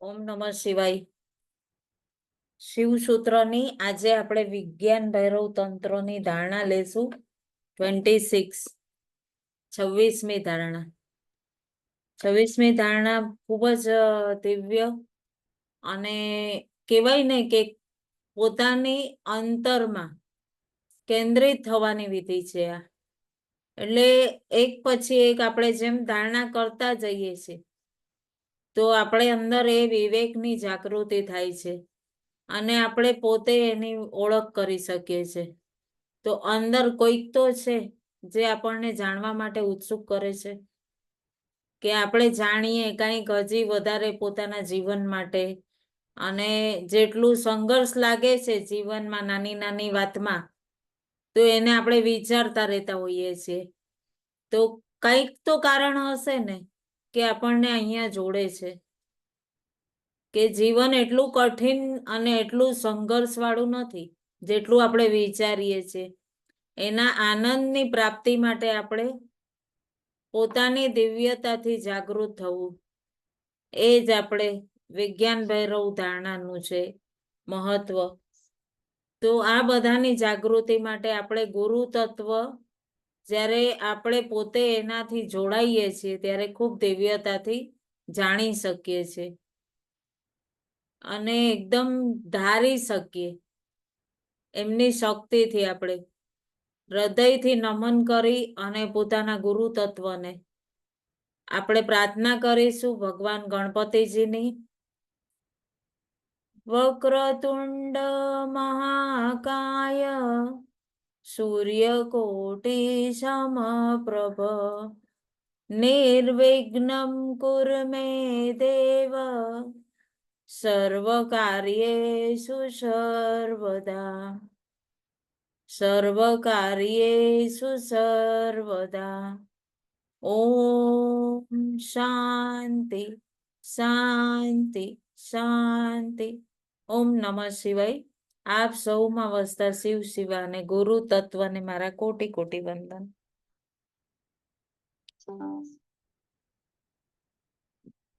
ઓમ નમઃ શિવાય. શિવસૂત્રની આજે આપણે વિજ્ઞાન ભૈરવ તંત્રની ધારણા લેશું. 26 26મી ધારણા. 26મી ધારણા ખૂબ જ દિવ્ય અને કહેવાય ને કે પોતાની અંતરમાં કેન્દ્રિત થવાની વિધિ છે આ. એટલે એક પછી એક આપણે જેમ ધારણા કરતા જઈએ છીએ તો આપણે અંદર એ વિવેકની જાગૃતિ થાય છે અને આપણે પોતે એની ઓળખ કરી શકીએ છીએ. તો અંદર કોઈક તો છે જે આપણને જાણવા માટે ઉત્સુક કરે છે કે આપણે જાણીએ કંઈક હજી વધારે પોતાના જીવન માટે. અને જેટલું સંઘર્ષ લાગે છે જીવનમાં નાની નાની વાતમાં, તો એને આપણે વિચારતા રહેતા હોઈએ છીએ. તો કંઈક તો કારણ હશે ને કે આપણને અહીંયા જોડે છે કે જીવન એટલું કઠિન અને એટલું સંઘર્ષ વાળું નથી જેટલું આપણે વિચારીએ છીએ. એના આનંદની પ્રાપ્તિ માટે આપણે પોતાની દિવ્યતાથી જાગૃત થવું, એ જ આપણે વિજ્ઞાન ભૈરવ ધારણાનું છે મહત્વ. તો આ બધાની જાગૃતિ માટે આપણે ગુરુ તત્વ જ્યારે આપણે પોતે એનાથી જોડાઈએ છીએ ત્યારે ખૂબ દિવ્યતાથી જાણી શકીએ છીએ અને એકદમ ધારી શકીએ. એમની શક્તિથી આપણે હૃદયથી નમન કરી અને પોતાના ગુરુ તત્વને આપણે પ્રાર્થના કરીશું ભગવાન ગણપતિજીની. વક્રતુંડ મહાકાય સૂર્યકોટી સમપ્રભ નિર્વિઘ્નમ કુરુ મે દેવ સર્વકાર્યેષુ સર્વદા. સર્વકાર્યેષુ સર્વદા. ઓમ શાંતિ શાંતિ શાંતિ. ઓમ નમઃ શિવાય. આપ સૌમાં વસતા શિવ શિવા અને ગુરુ તત્વને મારા કોટી કોટી વંદન.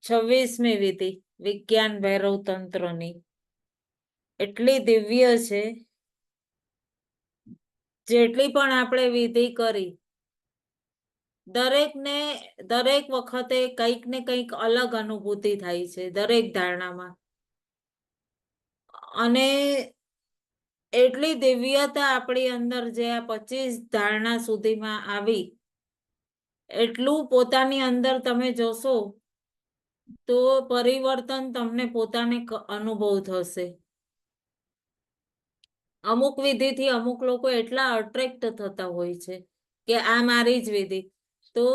26મી વિધિ વિજ્ઞાન ભૈરવ તંત્રની એટલી દિવ્ય છે. જેટલી પણ આપણે વિધિ કરી દરેકને દરેક વખતે કંઈક ને કંઈક અલગ અનુભૂતિ થાય છે દરેક ધારણામાં. અને એટલી દિવ્યતા આપણી અંદર જે આ 25 ધારણા સુધીમાં આવી, એટલું પોતાની અંદર તમે જોશો તો પરિવર્તન તમને પોતાને અનુભવ થશે. અમુક વિધિથી અમુક લોકો એટલા અટ્રેક્ટ થતા હોય છે કે આ મારી જ વિધિ. તો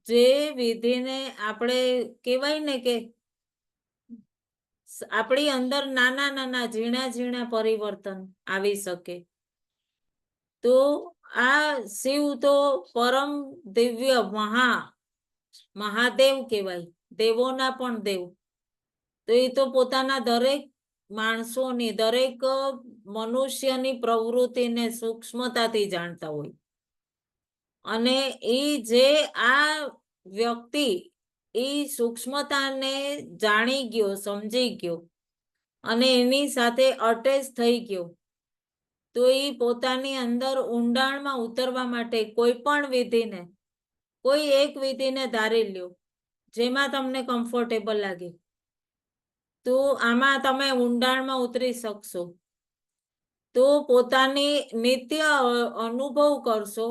જે વિધિને આપણે કહેવાય ને કે આપણી અંદર નાના નાના ઝીણા ઝીણા પરિવર્તન આવી શકે. તો આ શિવ તો પરમ દિવ્ય મહાદેવ કહેવાય, દેવોના પણ દેવ. તો એ તો પોતાના દરેક માણસોની દરેક મનુષ્યની પ્રવૃત્તિને સૂક્ષ્મતાથી જાણતા હોય. અને એ જે આ વ્યક્તિ એ સૂક્ષ્મતાને જાણી ગયો, સમજી ગયો અને એની સાથે અટેચ થઈ ગયો, તો એ પોતાની અંદર ઊંડાણમાં ઉતરવા માટે કોઈ પણ વિધિને, કોઈ એક વિધિને ધારી લ્યો જેમાં તમને કમ્ફર્ટેબલ લાગે, તો આમાં તમે ઊંડાણમાં ઉતરી શકશો. તો પોતાની નિત્ય અનુભવ કરશો,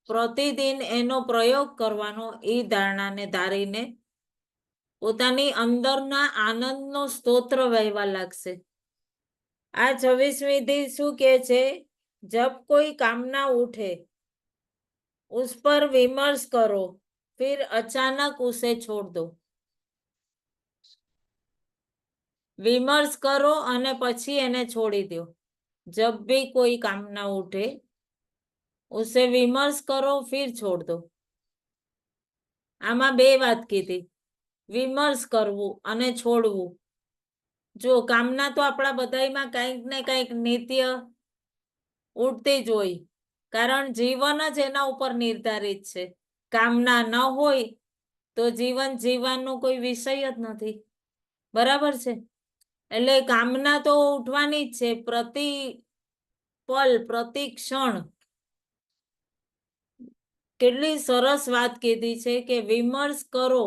પ્રતિદિન એનો પ્રયોગ કરવાનો એ ધારણાને ધારીને પોતાની અંદરના આનંદનો સ્તોત્ર વહેવા લાગશે. આ 26 વિધિ શું કે છે? જબ કોઈ કામના ઉઠે उस पर विमर्श करो, फिर अचानक उसे छोड़ दो. विमर्श करो અને પછી એને છોડી દો. जब भी कोई कामना उठे उसे विमर्श करो फिर छोड़ दो. આમાં બે વાત કીધી, વિમર્શ કરવું અને છોડવું. જો કામના તો આપણા બધાયમાં કંઈક ને કંઈક નિત્ય ઉઠતી જ હોય, કારણ જીવન જ એના ઉપર નિર્ધારિત છે. કામના ન હોય તો જીવન જીવવાનો કોઈ વિષય જ નથી. બરાબર છે. એટલે કામના તો ઉઠવાની જ છે, પ્રતિ પલ પ્રતિ ક્ષણ. કેટલી સરસ વાત કીધી છે કે વિમર્શ કરો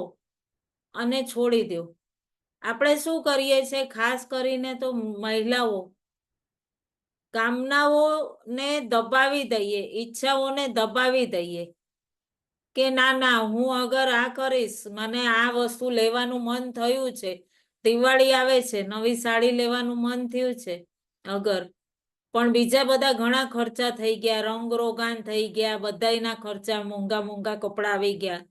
અને છોડી દો. આપણે શું કરીએ છીએ, ખાસ કરીને તો મહિલાઓ કામનાઓને દબાવી દઈએ, ઈચ્છાઓને દબાવી દઈએ કે ના ના હું અગર આ કરીશ, મને આ વસ્તુ લેવાનું મન થયું છે, દિવાળી આવે છે, નવી સાડી લેવાનું મન થયું છે, અગર પણ બીજા બધા ઘણા ખર્ચા થઈ ગયા, રંગરોગાન થઈ ગયા, બધાયના ખર્ચા, મોંઘા મોંઘા કપડા આવી ગયા.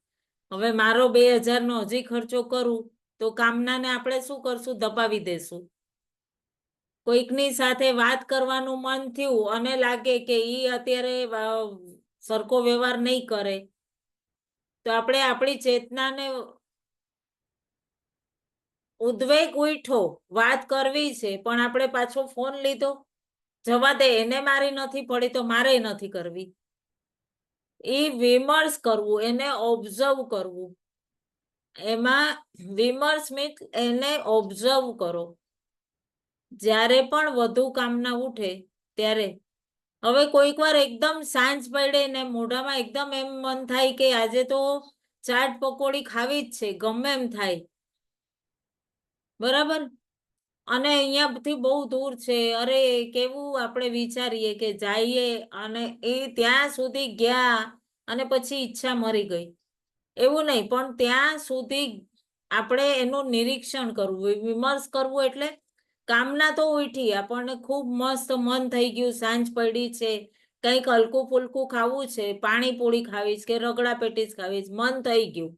હવે મારો 2000 નો હજી ખર્ચો કરું તો કામનાને આપણે શું કરશું, દબાવી દેશું. કોઈકની સાથે વાત કરવાનું મન થયું અને લાગે કે ઈ અત્યારે સરખો વ્યવહાર નહીં કરે, તો આપણે આપણી ચેતનાને ઉદ્વેગ ઉઠો, વાત કરવી છે, પણ આપણે પાછો ફોન લીધો, જવા દે, એને મારી નથી પડી તો મારે નથી કરવી. એ વિમર્શ કરવું, એને ઓબ્ઝર્વ કરવું. એમાં વિમર્શ મીન્સ એને ઓબ્ઝર્વ કરો. જ્યારે પણ વધુ કામના ઉઠે ત્યારે હવે કોઈક વાર એકદમ સાંજ પડે ને મોઢામાં એકદમ એમ મન થાય કે આજે તો ચાટ પકોડી ખાવી જ છે, ગમે એમ થાય, બરાબર. અને અહીંયાથી બહુ દૂર છે, અરે કેવું આપણે વિચારીએ કે જઈએ અને એ ત્યાં સુધી ગયા અને પછી ઈચ્છા મરી ગઈ, એવું નહીં, પણ ત્યાં સુધી આપણે એનું નિરીક્ષણ કરવું, વિમર્શ કરવું. એટલે કામના તો ઉઠી, આપણને ખૂબ મસ્ત મન થઈ ગયું, સાંજ પડી છે, કંઈક હલકું ફુલકું ખાવું છે, પાણીપુરી ખાવી છે કે રગડા પેટીસ ખાવી છે, મન થઈ ગયું.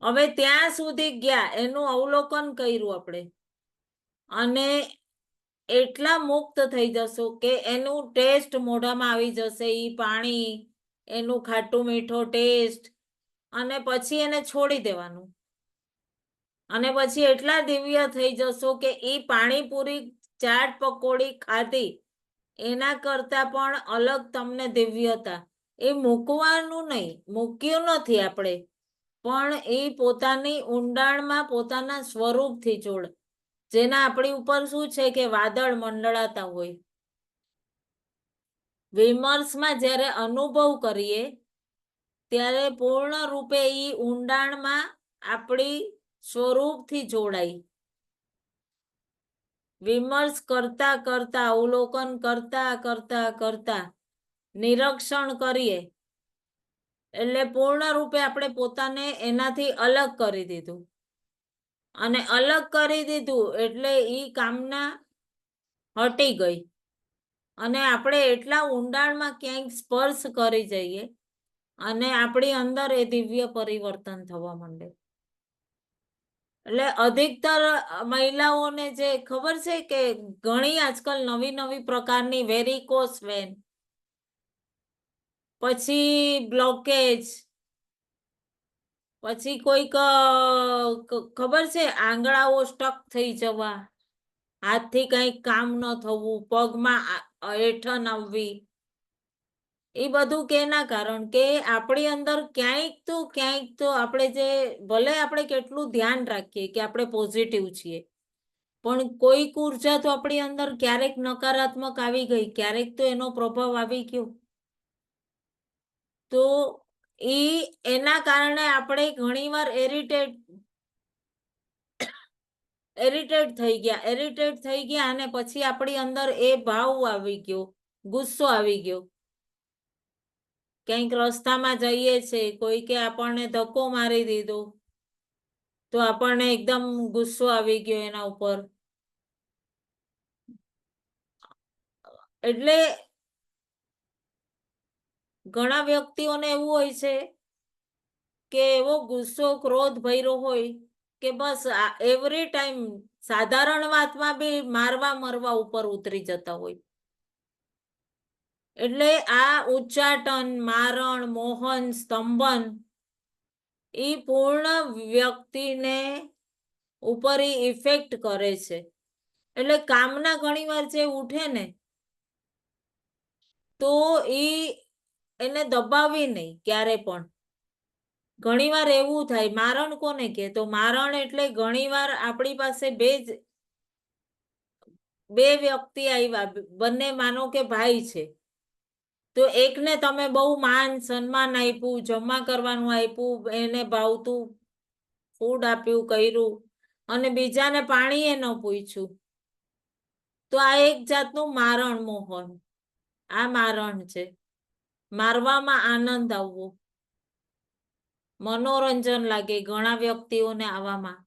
હવે ત્યાં સુધી ગયા, એનું અવલોકન કર્યું આપણે, અને એટલા મુક્ત થઈ જશો કે એનું ટેસ્ટ મોઢામાં આવી જશે, ઈ પાણી, એનું ખાટું મીઠો ટેસ્ટ, અને પછી એને છોડી દેવાનું. અને પછી એટલા દિવ્ય થઈ જશો કે ઈ પાણીપુરી, ચાટ પકોડી ખાધી એના કરતા પણ અલગ તમને દિવ્યતા. એ મૂકવાનું નહીં, મૂક્યું નથી આપણે, પણ એ પોતાની ઊંડાણમાં પોતાના સ્વરૂપથી જોડ, જેના આપણી ઉપર શું છે કે વાદળ મંડળાતા હોય. વિમર્શમાં જ્યારે અનુભવ કરીએ ત્યારે પૂર્ણ રૂપે ઈ ઊંડાણમાં આપણી સ્વરૂપથી જોડાય. વિમર્શ કરતા કરતા, અવલોકન કરતા કરતા કરતા નિરીક્ષણ કરીએ એટલે પૂર્ણ રૂપે આપણે પોતાને એનાથી અલગ કરી દીધું. અને અલગ કરી દીધું એટલે ઈ કામના હટી ગઈ, અને આપણે એટલા ઊંડાણમાં ક્યાંક સ્પર્શ કરી જઈએ અને આપણી અંદર એ દિવ્ય પરિવર્તન થવા માંડે. એટલે અધિકતર મહિલાઓને જે ખબર છે કે ઘણી આજકાલ નવી નવી પ્રકારની વેરિકોસ વેન, પછી બ્લોકેજ, પછી કોઈક ખબર છે આંગળાઓ સ્ટક થઈ જવા, હાથથી કંઈક કામ ન થવું, પગમાં હેઠન આવવી, એ બધું કેના કારણ કે આપણી અંદર ક્યાંક તો આપણે જે ભલે આપણે કેટલું ધ્યાન રાખીએ કે આપણે પોઝિટિવ છીએ, પણ કોઈક ઉર્જા તો આપણી અંદર ક્યારેક નકારાત્મક આવી ગઈ, ક્યારેક તો એનો પ્રભાવ આવી ગયો, તો એના કારણે આપણે ઘણીવાર ઇરિટેટ થઈ ગયા અને પછી આપણી અંદર એ ભાવ આવી ગયો, ગુસ્સો આવી ગયો. ક્યાંક રસ્તામાં જઈએ છે, કોઈકે આપણને ધક્કો મારી દીધો તો આપણને એકદમ ગુસ્સો આવી ગયો એના ઉપર. એટલે ઘણા વ્યક્તિઓને એવું હોય છે કે એવો ગુસ્સો, ક્રોધ ભર્યો હોય કે બસ એવરી ટાઈમ સાધારણ વાતમાં બી મારવા મરવા ઉપર ઉતરી જતા હોય. એટલે આ ઉચ્ચાટન, મારણ, મોહન, સ્તંભન એ પૂર્ણ વ્યક્તિને ઉપર ઇફેક્ટ કરે છે. એટલે કામના ઘણી વાર જે ઉઠે ને તો એને દબાવી નહીં ક્યારે પણ. ઘણીવાર એવું થાય, મારણ કોને કે? તો મારણ એટલે ઘણીવાર આપણી પાસે બે વ્યક્તિ આવ્યા, બંને માનો કે ભાઈ છે, તો એકને તમે બહુ માન સન્માન આપ્યું, જમા કરવાનું આપ્યું, એને ભાવતું ફૂડ આપ્યું, કર્યું, અને બીજાને પાણીએ ન પૂછ્યું, તો આ એક જાતનું મારણ મોહન. આ મારણ છે. મારવામાં આનંદ આવવો, મનોરંજન લાગે ઘણા વ્યક્તિઓને આવામાં,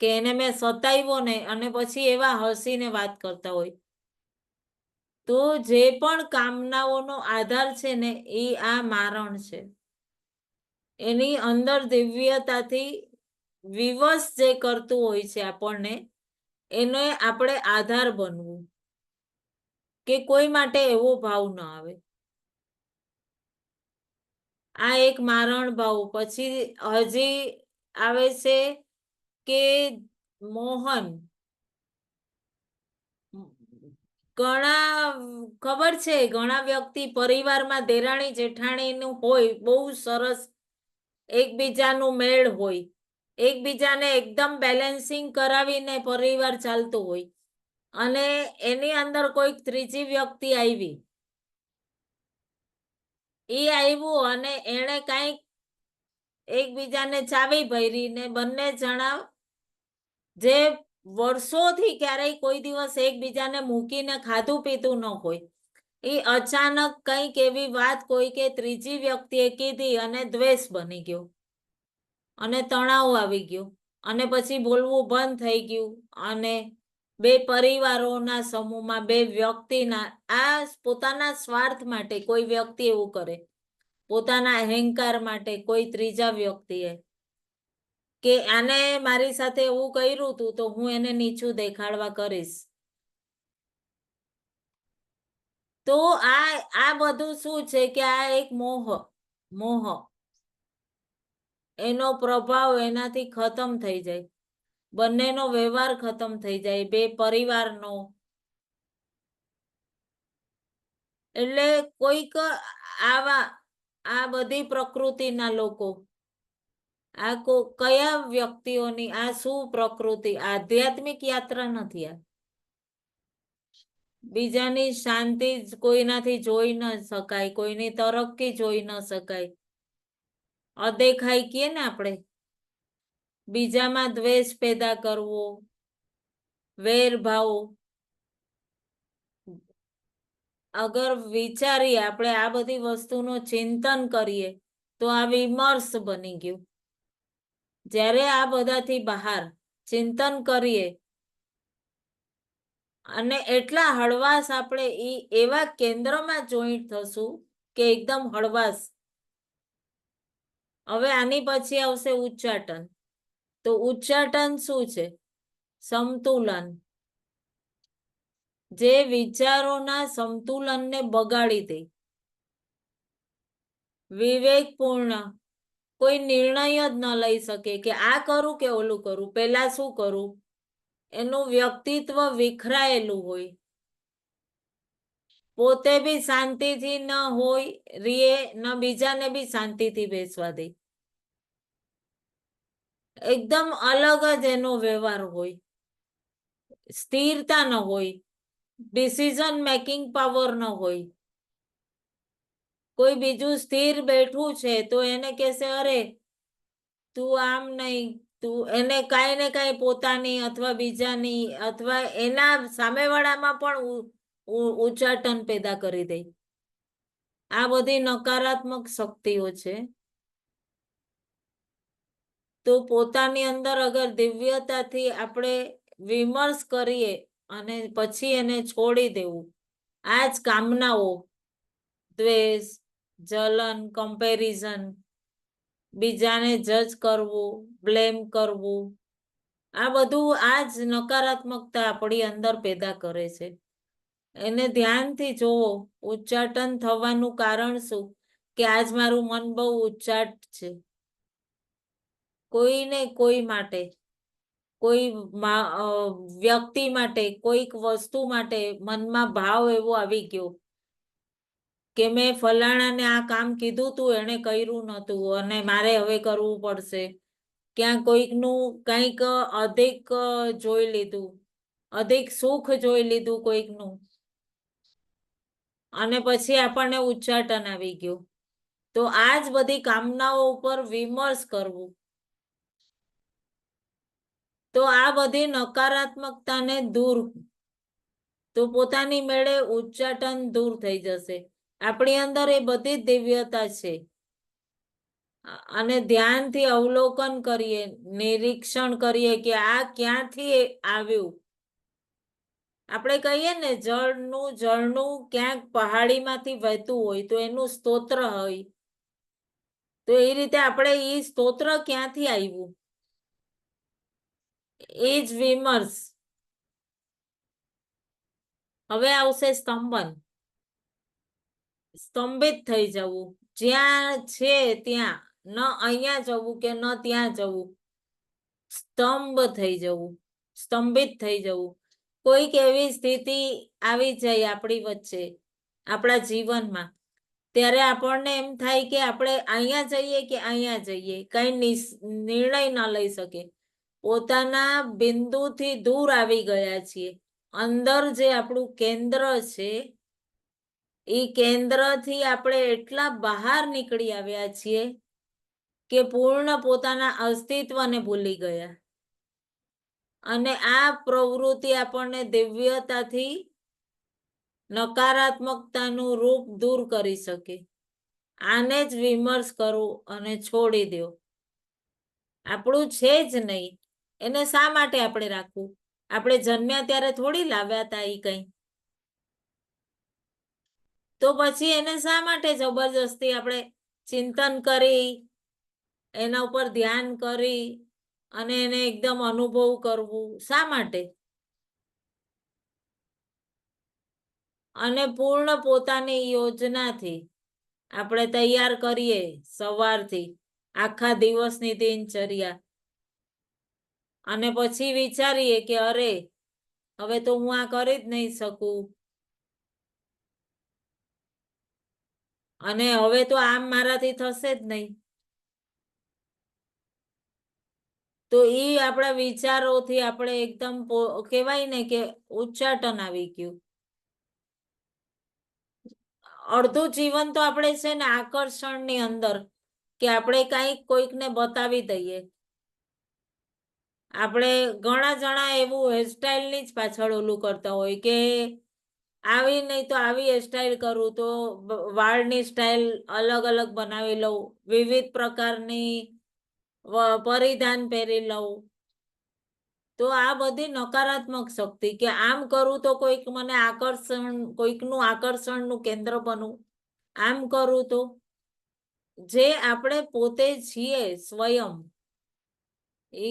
કે એને મેં સતાવ્યો ને, અને પછી એવા હસીને વાત કરતા હોય. તો જે પણ કામનાઓનો આધાર છે ને, એ આ મારણ છે. એની અંદર દિવ્યતાથી વિવશ જે કરતું હોય છે આપણને, એને આપણે આધાર બનવું, કે કોઈ માટે એવો ભાવ ન આવે. આ એક મારણ ભાવ. પછી હજી આવે છે કે મોહન. ખબર છે, ઘણા વ્યક્તિ પરિવારમાં દેરાણી જેઠાણીનું હોય, બહુ સરસ એકબીજાનું મેળ હોય, એકબીજાને એકદમ બેલેન્સિંગ કરાવીને પરિવાર ચાલતું હોય, અને એની અંદર કોઈક ત્રીજી વ્યક્તિ આવી, એ આવ્યું અને એને કઈક એકબીજાને ચાવી ભરી ને બંને જણા જે વર્ષોથી ક્યારેય કોઈ દિવસ એકબીજાને મૂકીને ખાધું પીતું ન હોય, એ અચાનક કઈક એવી વાત કોઈ કે ત્રીજી વ્યક્તિએ કીધી અને દ્વેષ બની ગયો, અને તણાવ આવી ગયો, અને પછી બોલવું બંધ થઈ ગયું, અને બે પરિવારોના સમૂહમાં બે વ્યક્તિના આ પોતાના સ્વાર્થ માટે કોઈ વ્યક્તિ એવું કરે, પોતાના અહંકાર માટે કોઈ ત્રીજા વ્યક્તિએ, કે આને મારી સાથે એવું કર્યું હતું તો હું એને નીચું દેખાડવા કરીશ. તો આ બધું શું છે કે આ એક મોહ એનો પ્રભાવ એનાથી ખતમ થઈ જાય, બંનેનો વ્યવહાર ખતમ થઈ જાય, બે પરિવારનો. એટલે કોઈક આ બધી પ્રકૃતિના લોકો, આ કયા વ્યક્તિઓની આ શું પ્રકૃતિ? આધ્યાત્મિક યાત્રા નથી આ. બીજાની શાંતિ કોઈનાથી જોઈ ન શકાય, કોઈની તરક્કી જોઈ ન શકાય, અદેખાઈ કીએ ને આપણે, બીજામાં દ્વેષ પેદા કરવો, વેરભાવ. અગર વિચારીએ આપણે આ બધી વસ્તુનું ચિંતન કરીએ તો આ વિમર્શ બની ગયું. જ્યારે આ બધાથી બહાર ચિંતન કરીએ અને એટલા હળવાશ આપણે એવા કેન્દ્રમાં જોઈન્ટ થશું કે એકદમ હળવાશ. હવે આની પછી આવશે ઉચ્ચાટન. તો ઉચ્ચાટન શું છે? સમતુલન. જે વિચારોના સંતુલનને બગાડી દે, વિવેકપૂર્ણ કોઈ નિર્ણય જ ન લઈ શકે કે આ કરું કે ઓલું કરું, પેલા શું કરું. એનું વ્યક્તિત્વ વિખરાયેલું હોય, પોતે બી શાંતિથી ન હોય રીએ, ન બીજાને બી શાંતિથી બેસવા દે. એકદમ અલગ જ એનો વ્યવહાર હોય, સ્થિરતા ન હોય, ડિસિઝન મેકિંગ પાવર ન હોય. કોઈ બીજું સ્થિર બેઠું છે તો એને કહેશે અરે તું આમ નહીં, તું એને કાંઈ ને કાંઈ પોતાની અથવા બીજાની અથવા એના સામેવાળામાં પણ ઉચ્ચાટન પેદા કરી દે. આ બધી નકારાત્મક શક્તિઓ છે. તો પોતાની અંદર અગર દિવ્યતાથી આપણે વિમર્શ કરીએ અને પછી એને છોડી દેવું, આ જ કામનાઓ, દ્વેષ, જલન, કમ્પેરિઝન, બીજાને જજ કરવું, બ્લેમ કરવું, આ બધું આ જ નકારાત્મકતા આપણી અંદર પેદા કરે છે. એને ધ્યાનથી જોવો, ઉચ્ચાટન થવાનું કારણ શું? કે આજ મારું મન બહુ ઉચ્ચાટ છે. કોઈને કોઈ માટે, કોઈ વ્યક્તિ માટે, કોઈક વસ્તુ માટે મનમાં ભાવ એવો આવી ગયો કે મેં ફલાણાને આ કામ કીધું તું, એને કર્યું નતું અને મારે હવે કરવું પડશે. ક્યાં કોઈકનું કંઈક અધિક જોઈ લીધું, અધિક સુખ જોઈ લીધું કોઈકનું, અને પછી આપણને ઉચ્ચાટન આવી ગયું. તો આ જ બધી કામનાઓ ઉપર વિમર્શ કરવું. તો આ બધી નકારાત્મકતાને દૂર, તો પોતાની મેળે ઉચ્ચાટન દૂર થઈ જશે. આપણી અંદર એ બધી જ દિવ્યતા છે. અને ધ્યાનથી અવલોકન કરીએ, નિરીક્ષણ કરીએ કે આ ક્યાંથી આવ્યું. આપણે કહીએ ને જળનું ક્યાંક પહાડીમાંથી વહેતું હોય તો એનું સ્તોત્ર હોય, તો એ રીતે આપણે એ સ્તોત્ર ક્યાંથી આવ્યું, એ જ વિમર્શ. હવે આવશે સ્તંભન. સ્તંભિત થઈ જવું, જ્યાં છે ત્યાં, ન અહીંયા જવું કે ન ત્યાં જવું, સ્તંભ થઈ જવું, સ્તંભિત થઈ જવું. કોઈક એવી સ્થિતિ આવી જાય આપણી વચ્ચે, આપણા જીવનમાં, ત્યારે આપણને એમ થાય કે આપણે અહીંયા જઈએ કે અહીંયા જઈએ, કઈ નિર્ણય ન લઈ શકે. પોતાના બિંદુથી દૂર આવી ગયા છીએ. અંદર જે આપણું કેન્દ્ર છે, એ કેન્દ્રથી આપણે એટલા બહાર નીકળી આવ્યા છીએ કે પૂર્ણ પોતાના અસ્તિત્વને ભૂલી ગયા. અને આ પ્રવૃત્તિ આપણને દિવ્યતાથી નકારાત્મકતાનું રૂપ દૂર કરી શકે. આને જ વિમર્શ કરો અને છોડી દો. આપણું છે જ નહીં, એને શા માટે આપણે રાખવું? આપણે જન્મ્યા ત્યારે થોડી લાવ્યા હતા એ કઈ. તો પછી એને શા માટે જબરજસ્તી આપણે ચિંતન કરી, એના ઉપર ધ્યાન કરી અને એને એકદમ અનુભવ કરવું, શા માટે? અને પૂર્ણ પોતાની યોજનાથી આપણે તૈયાર કરીએ સવારથી આખા દિવસની દિનચર્યા, અને પછી વિચારીએ કે અરે હવે તો હું આ કરી જ નહીં શકું, અને હવે તો આમ મારાથી થશે જ નહીં. તો એ આપણા વિચારોથી આપણે એકદમ કહેવાય ને કે ઉચ્ચાટન આવી ગયું. અડધું જીવન તો આપણે છે ને આકર્ષણની અંદર, કે આપણે કઈક કોઈકને બતાવી દઈએ. આપણે ઘણા જણા એવું હેરસ્ટાઈલની જ પાછળ ઓલું કરતા હોય કે આવી નહીં તો આવી હેરસ્ટાઈલ કરું, તો વાળની સ્ટાઈલ અલગ અલગ બનાવી લઉં, વિવિધ પ્રકારની પરિધાન પહેરી લઉં. તો આ બધી નકારાત્મક શક્તિ, કે આમ કરું તો કોઈક મને આકર્ષણ, કોઈકનું આકર્ષણનું કેન્દ્ર બનું, આમ કરું તો, જે આપણે પોતે છીએ સ્વયં, એ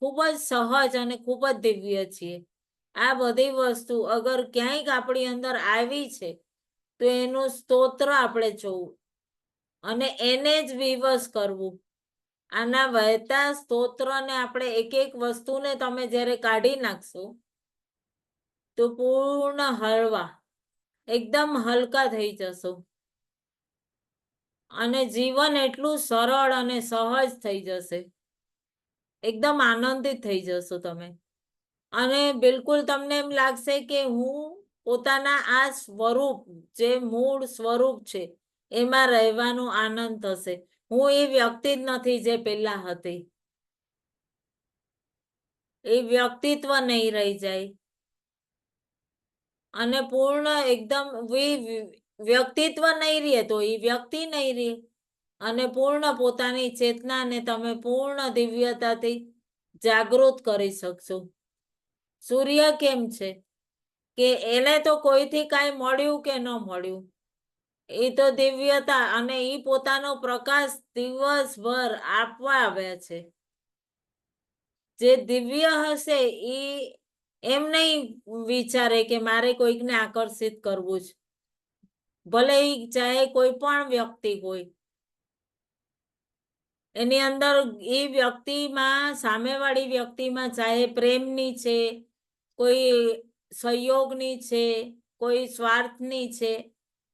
ખૂબ જ સહજ અને ખૂબ જ દિવ્ય છીએ. આ બધી વસ્તુ અગર ક્યાંક આપણી અંદર આવી છે તો એનું સ્તોત્ર આપણે જોવું અને એને જ વિવશ કરવું. આના વહેતા સ્તોત્રને આપણે એક એક વસ્તુને તમે જ્યારે કાઢી નાખશો તો પૂર્ણ હળવા, એકદમ હલકા થઈ જશો, અને જીવન એટલું સરળ અને સહજ થઈ જશે. એકદમ આનંદિત થઈ જશો તમે, અને બિલકુલ તમને એમ લાગશે કે હું પોતાના આ સ્વરૂપ, જે મૂળ સ્વરૂપ છે એમાં રહેવાનો આનંદ થશે. હું એ વ્યક્તિ જ નથી જે પેલા હતી. એ વ્યક્તિત્વ નહીં રહી જાય, અને પૂર્ણ એકદમ વ્યક્તિત્વ નહીં રહે તો એ વ્યક્તિ નહીં રહે, અને પૂર્ણ પોતાની ચેતનાને તમે પૂર્ણ દિવ્યતાથી જાગૃત કરી શકશો. સૂર્ય કેમ છે કે એને તો કોઈથી કાંઈ મળ્યું કે ન મળ્યું, એ તો દિવ્યતા, અને એ પોતાનો પ્રકાશ દિવસભર આપવા આવ્યા છે. જે દિવ્ય હશે એ એમ નહીં વિચારે કે મારે કોઈકને આકર્ષિત કરવું છે, ભલે એ ચાહે કોઈ પણ વ્યક્તિ હોય. એની અંદર એ વ્યક્તિમાં, સામેવાળી વ્યક્તિમાં, ચાહે પ્રેમની છે, કોઈ સહયોગની છે, કોઈ સ્વાર્થની છે,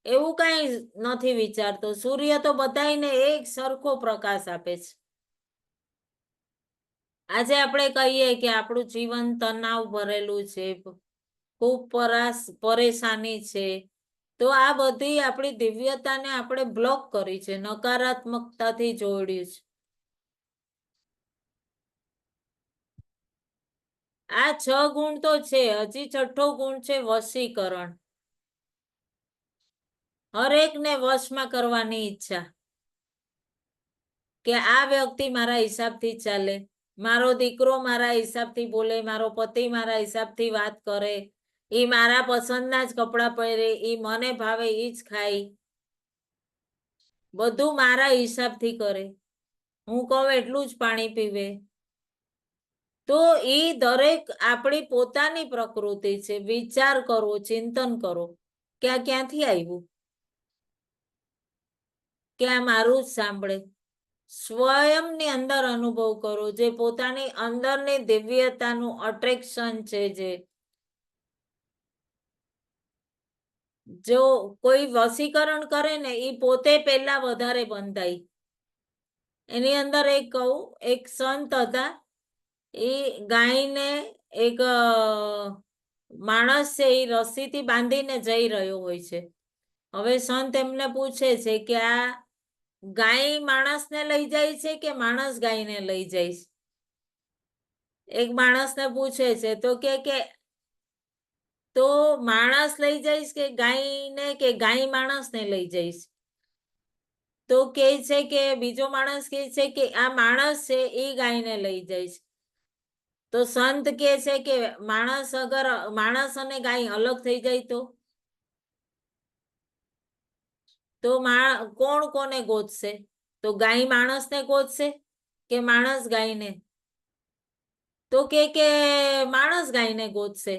એવું કઈ નથી વિચારતો. સૂર્ય તો બધાને એક સરખો પ્રકાશ આપે છે. આજે આપણે કહીએ કે આપણું જીવન તણાવ ભરેલું છે, ખૂબ પરેશાની છે, તો આ બધી આપણી દિવ્યતાને આપણે બ્લોક કરી છે, નકારાત્મકતાથી જોડ્યું છે. આ 6 ગુણ તો છે, હજી 6થો ગુણ છે વશીકરણ. હરેકને વશમાં કરવાની ઈચ્છા કે આ વ્યક્તિ મારા હિસાબથી ચાલે, મારો દીકરો મારા હિસાબથી બોલે, મારો પતિ મારા હિસાબથી વાત કરે, ઈ મારા પસંદના જ કપડાં પહેરે, ઈ મને ભાવે ઈ જ ખાય, બધું મારા હિસાબથી કરે, હું કહું એટલું જ પાણી પીવે. તો ઈ દરેક આપણી પોતાની પ્રકૃતિ છે. વિચાર કરો, ચિંતન કરો કે આ ક્યાંથી આવ્યું, કે આ મારું જ સાંભળે. સ્વયંની અંદર અનુભવ કરો, જે પોતાની અંદરની દિવ્યતાનું અટ્રેક્શન છે. જે જો કોઈ વશીકરણ કરે ને એ પોતે પહેલા વધારે બંધાય. એની અંદર એક સંત હતા, એ ગાયને એક માણસ છે એ રસ્સીથી બાંધીને જઈ રહ્યો હોય છે. હવે સંત એમને પૂછે છે કે આ ગાય માણસને લઈ જાય છે કે માણસ ગાયને લઈ જાય છે? એક માણસને પૂછે છે તો માણસ લઈ જઈશ કે ગાયને, કે ગાય માણસને લઈ જઈશ? તો કે છે કે બીજો માણસ કે છે કે આ માણસ છે એ ગાયને લઈ જાય છે. તો સંત કે છે કે અગર માણસ અને ગાય અલગ થઈ જાય તો કોણ કોને ગોતશે? તો ગાય માણસને ગોતશે કે માણસ ગાયને? તો કે માણસ ગાયને ગોતશે.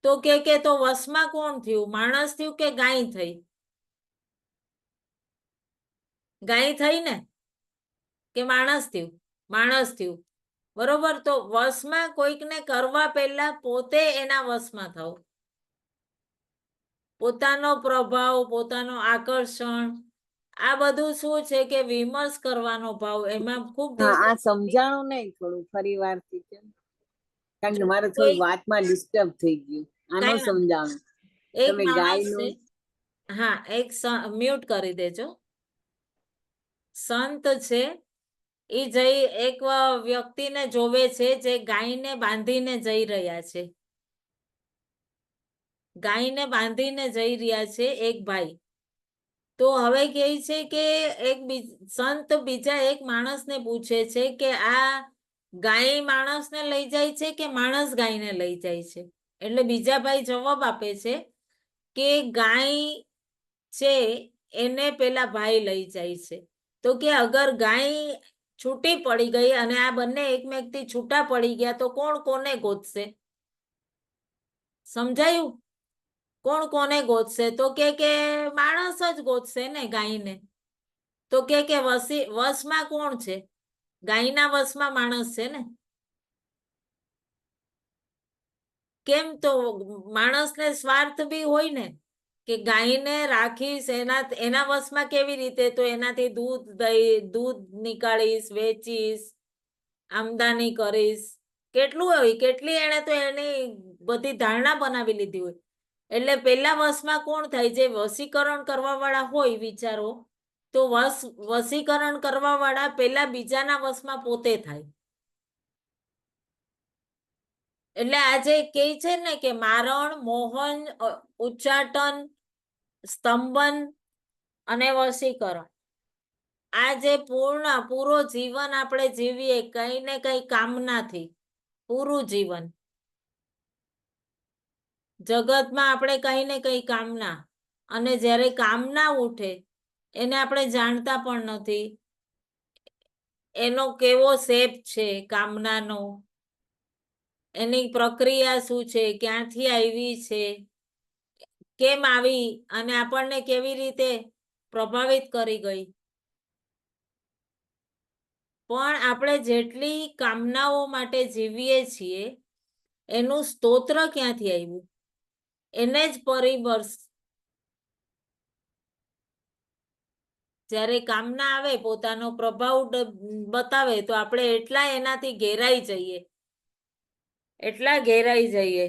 તો કે તો વશમાં કોણ થયું, માણસ થયું કે ગાય થઈ? ગાય થઈ ને, કે માણસ થયું? માણસ થયું. બરોબર. તો વશમાં કોઈકને કરવા પહેલા પોતે એના વશમાં થાવ. પોતાનો પ્રભાવ, પોતાનો આકર્ષણ, આ બધું શું છે કે વિમર્શ કરવાનો ભાવ એમાં ખૂબ આ સમજાણું નહીં, થોડું ફરી વારથી કેમ, કારણ કે મારે થોડી વાતમાં ડિસ્ટર્બ થઈ ગયું. આનો સમજાણું તમે ગાયનું. હા, એક મ્યુટ કરી દેજો. સંત છે એ એક વ્યક્તિને જોવે છે જે ગાયને બાંધીને જઈ રહ્યા છે. ગાયને બાંધીને જઈ રહ્યા છે એક ભાઈ. તો હવે કહે છે કે સંત બીજા એક માણસને પૂછે છે કે આ ગાય માણસને લઈ જાય છે કે માણસ ગાયને લઈ જાય છે? એટલે બીજા ભાઈ જવાબ આપે છે કે ગાય છે એને પેલા ભાઈ લઈ જાય છે. તો કે અગર ગાય છૂટી પડી ગઈ અને આ બંને એકમેકથી છૂટા પડી ગયા તો કોણ કોને ગોતશે? સમજાયું? કોણ કોને ગોતશે? તો કે માણસ જ ગોતશે ને ગાયને. તો કે વશમાં કોણ છે? ગાયના વશમાં માણસ છે ને. કેમ? તો માણસને સ્વાર્થ બી હોય ને, કે ગાયને રાખીશ એના વશમાં કેવી રીતે? તો એનાથી દૂધ નીકાળીશ, વેચીશ, આમદાની કરીશ, કેટલું હોય, કેટલી એને તો એની બધી ધારણા બનાવી લીધી હોય. એટલે પેલા વશમાં કોણ થાય? જે વશીકરણ કરવા વાળા હોય વિચારો, તો વશીકરણ કરવા વાળા પેલા બીજાના વશમાં પોતે થાય. એટલે આજે કે છે ને કે મારણ, મોહન, ઉચ્ચાટન, સ્તંભન અને વશીકરણ, આ જે પૂરો જીવન આપણે જીવીએ કઈ ને કઈ કામનાથી, પૂરું જીવન જગતમાં આપણે કઈ ને કઈ કામના, અને જ્યારે કામના ઉઠે એને આપણે જાણતા પણ નથી એનો કેવો શેપ છે કામનાનો, એની પ્રક્રિયા શું છે, ક્યાંથી આવી છે, કેમ આવી અને આપણને કેવી રીતે પ્રભાવિત કરી ગઈ. પણ આપણે જેટલી કામનાઓ માટે જીવીએ છીએ એનું સ્તોત્ર ક્યાંથી આવ્યું? એને જ પરિબળ જ્યારે કામના આવે પોતાનો પ્રભાવ બતાવે તો આપણે એટલા એનાથી ઘેરાઈ જઈએ, એટલા ઘેરાઈ જઈએ.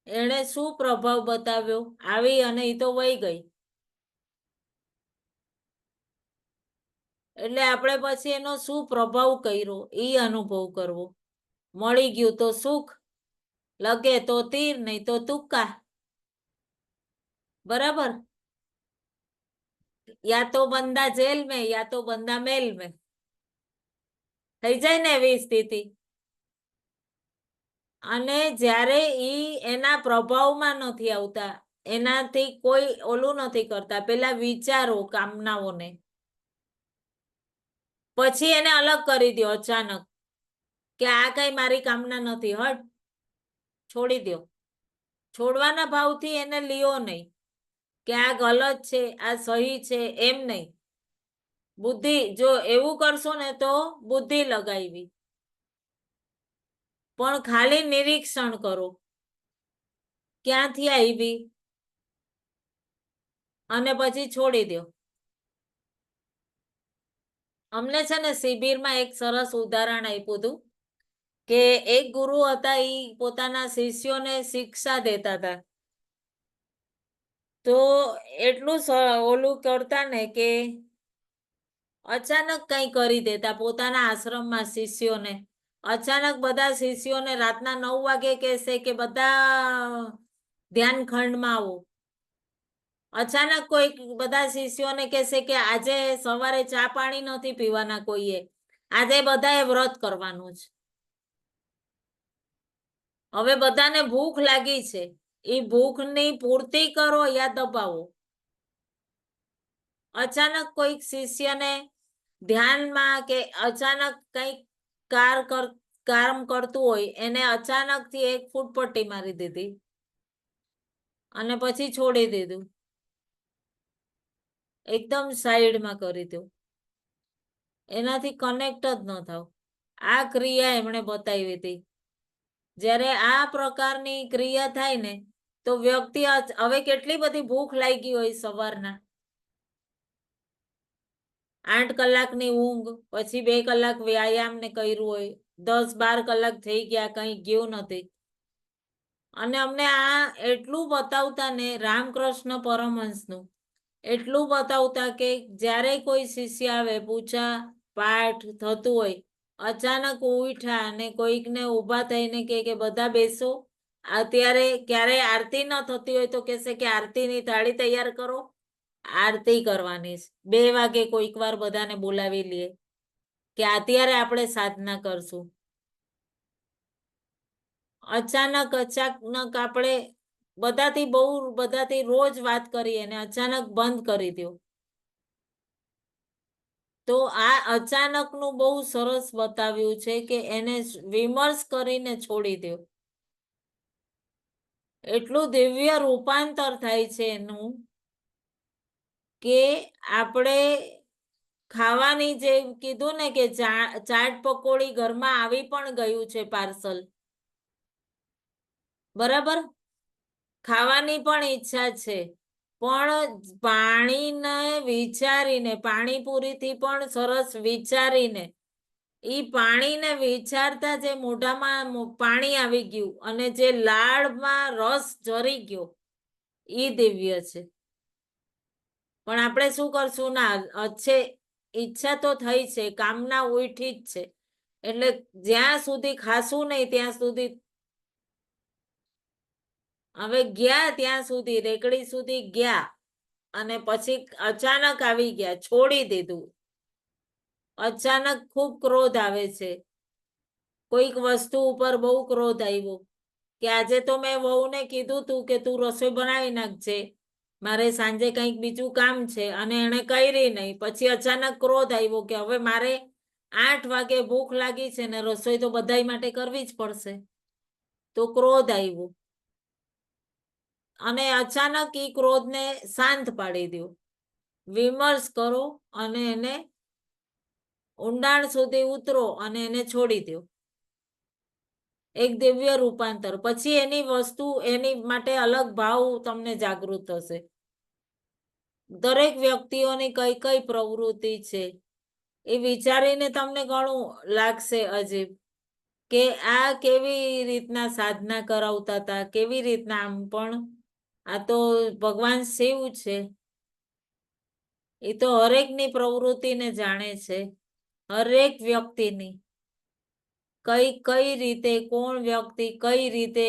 એણે શું પ્રભાવ બતાવ્યો, આવી અને એ તો વહી ગઈ. એટલે આપણે પછી એનો શું પ્રભાવ કર્યો એ અનુભવ કરવો. મળી ગયું તો સુખ, લગે તો તીર, નહીં તો તુક્કા. બરાબર. યા તો બંદા જેલ મેં, યા તો બંદા મેલ મેં. થઈ જાય ને એવી સ્થિતિ. અને જ્યારે ઈ એના પ્રભાવમાં નથી આવતા, એનાથી કોઈ ઓલું નથી કરતા, પેલા વિચારો કામનાઓને, પછી એને અલગ કરી દો અચાનક કે આ કઈ મારી કામના નથી, હટ, છોડી દો. છોડવાના ભાવથી એને લ્યો નહીં કે આ ગલત છે, આ સહી છે, એમ નહીં. બુદ્ધિ, જો એવું કરશો ને તો બુદ્ધિ લગાવી, પણ ખાલી નિરીક્ષણ કરો ક્યાંથી આવી અને પછી છોડી દો. અમને છે ને શિબિરમાં એક સરસ ઉદાહરણ આપ્યું હતું કે એક ગુરુ હતા, એ પોતાના શિષ્યોને શિક્ષા દેતા હતા. તો એટલું ઓલું કરતા ને કે અચાનક કઈ કરી દેતા પોતાના આશ્રમમાં શિષ્યોને. અચાનક બધા શિષ્યોને રાતના 9 વાગે કહેશે કે બધા ધ્યાન ખંડમાં આવો. અચાનક કોઈ બધા શિષ્યોને કહેશે કે આજે સવારે ચા પાણી નથી પીવાના કોઈએ, આજે બધાએ વ્રત કરવાનું છે. હવે બધાને ભૂખ લાગી છે, એ ભૂખની પૂર્તિ કરો યા દબાવો. અચાનક કોઈક શિષ્યને ધ્યાનમાં કે અચાનક કઈક કામ કરતું હોય, એને અચાનક થી 1 ફૂટ પટ્ટી મારી દીધી અને પછી છોડી દીધું, એકદમ સાઈડમાં કરી દો. એનાથી કનેક્ટ જ ન થાવ. આ ક્રિયા એમણે બતાવી હતી. જ્યારે આ પ્રકારની ક્રિયા થાય ને તો વ્યક્તિ, હવે કેટલી બધી ભૂખ લાગી હોય સવારના, 8 કલાકની ઊંઘ, પછી 2 કલાક વ્યાયામ ને કર્યું હોય, 10-12 કલાક થઈ ગયા, કઈ ગયું નથી. અને અમને આ એટલું બતાવતા ને રામકૃષ્ણ પરમહંસનું એટલું બતાવતા કે જ્યારે કોઈ શિષ્ય આવે, પૂજા પાઠ થતું હોય, અચાનક ઉઠ્યા અને કોઈકને ઊભા થઈને કે બધા બેસો, અત્યારે ક્યારે આરતી ન થતી હોય તો કહેશે કે આરતીની થાળી તૈયાર કરો, આરતી કરવાની છે. 2 વાગે કોઈક વાર બધાને બોલાવી લે કે અત્યારે આપણે સાધના કરશું. અચાનક આપણે બધાથી રોજ વાત કરીએ અને અચાનક બંધ કરી દો. તો આ અચાનકનું બહુ સરસ બતાવ્યું છે કે એને વિમર્શ કરીને છોડી દો. એટલું દિવ્ય રૂપાંતર થાય છે એનું કે આપણે ખાવાની, જે કીધું ને કે ચાટ પકોડી ઘરમાં આવી પણ ગયું છે પાર્સલ, બરાબર, ખાવાની પણ ઈચ્છા છે, પણ પાણીને વિચારીને, પાણીપુરીથી પણ સરસ વિચારીને, ઈ પાણીને વિચારતા જે મોઢામાં પાણી આવી ગયું અને જે લાળમાં રસ જરી ગયો, ઈ દિવ્ય છે. પણ આપણે શું કરશું, ના છે ઈચ્છા તો થઈ છે, કામના ઉઠી જ છે, એટલે જ્યાં સુધી ખાશું નહીં ત્યાં સુધી, હવે ગયા ત્યાં સુધી, રેકડી સુધી ગયા અને પછી અચાનક આવી ગયા, છોડી દીધું. અચાનક ખૂબ ક્રોધ આવે છે, કોઈક વસ્તુ ઉપર બહુ ક્રોધ આવ્યો કે આજે તો મેં વહુને કીધું તું કે તું રસોઈ બનાવી નાખજે, મારે સાંજે કંઈક બીજું કામ છે, અને એને કરી નહીં. પછી અચાનક ક્રોધ આવ્યો કે હવે મારે 8 વાગે ભૂખ લાગી છે ને રસોઈ તો બધાય માટે કરવી જ પડશે, તો ક્રોધ આવ્યો. અને અચાનક ઈ ક્રોધને શાંત પાડી દો, વિમર્શ કરો અને એને ઊંડાણ સુધી ઉતરો અને એને છોડી દો. એક દિવ્ય રૂપાંતર. પછી એની વસ્તુ, એની માટે અલગ ભાવ તમને જાગૃત થશે. દરેક વ્યક્તિઓની કઈ કઈ પ્રવૃત્તિ છે એ વિચારીને તમને ઘણું લાગશે અજીબ કે આ કેવી રીતના સાધના કરાવતા હતા, કેવી રીતના આમ, પણ આ તો ભગવાન શિવ છે. એ તો હરેકની પ્રવૃત્તિને જાણે છે, હરેક વ્યક્તિની. કઈ કઈ રીતે કોણ વ્યક્તિ કઈ રીતે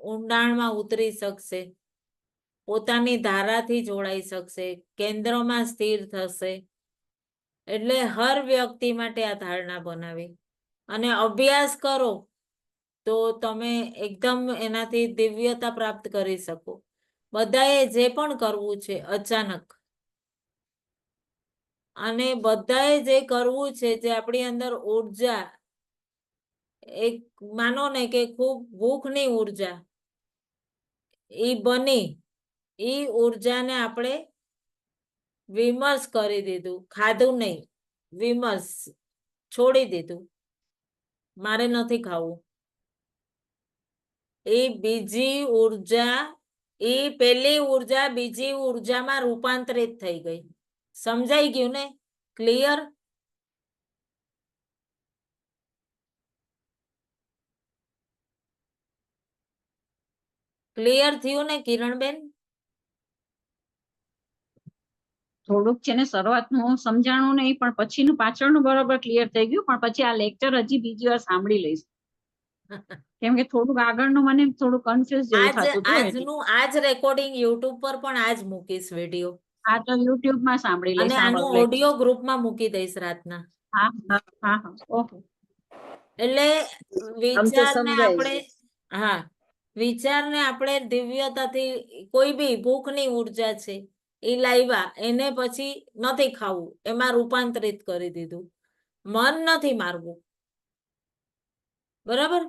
ઊંડાણમાં ઉતરી શકશે, પોતાની ધારાથી જોડાઈ શકશે, કેન્દ્રમાં સ્થિર થશે. એટલે હર વ્યક્તિ માટે આ ધારણા બનાવી અને અભ્યાસ કરો તો તમે એકદમ એનાથી દિવ્યતા પ્રાપ્ત કરી શકો. બધાએ જે પણ કરવું છે અચાનક, અને બધાએ જે કરવું છે, જે આપણી અંદર ઉર્જા, એક માનો ને કે ખૂબ ભૂખની ઉર્જા, ઈ બની, ઈ ઉર્જાને આપણે વિમર્શ કરી દીધું, ખાધું નહીં, વિમર્શ છોડી દીધું, મારે નથી ખાવું. એ બીજી ઉર્જા, એ પેલી ઉર્જા બીજી ઉર્જામાં રૂપાંતરિત થઈ ગઈ. સમજાઈ ગયું ને? ક્લિયર? ક્લિયર થયું ને કિરણબેન? થોડુંક છે ને શરૂઆતનું સમજાણું નહીં, પણ પછીનું પાછળનું બરોબર ક્લિયર થઈ ગયું. પણ પછી આ લેક્ચર હજી બીજી વાર સાંભળી લઈશ, કેમ કે થોડુંક આગળનું મને થોડું કન્ફ્યુઝ જેવું થતું હતું. આજનું આજ રેકોર્ડિંગ યુટ્યુબ પર પણ આજ મૂકીશ વિડીયો. આ તો યુટ્યુબ માં સાંભળી લઈશ. અને આનું ઓડિયો ગ્રુપમાં મૂકી દઈશ રાતના. હા હા હા હા, ઓકે. એટલે આમ તો વિચારને સમજાય આપણે, છે. હા, વિચારને આપણે દિવ્યતાથી, કોઈ બી ભૂખની ઉર્જા છે એ લાવ્યા, એને પછી નથી ખાવું, એમાં રૂપાંતરિત કરી દીધું. મન નથી મારવું, બરાબર?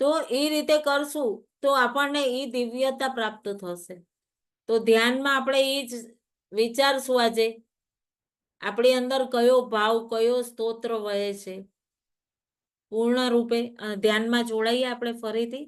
તો એ રીતે કરશું તો આપણને એ દિવ્યતા પ્રાપ્ત થશે. તો ધ્યાનમાં આપણે એ જ વિચારશું આજે, આપણી અંદર કયો ભાવ, કયો સ્તોત્ર વહે છે પૂર્ણ રૂપે. ધ્યાનમાં જોડાઈએ આપણે ફરીથી.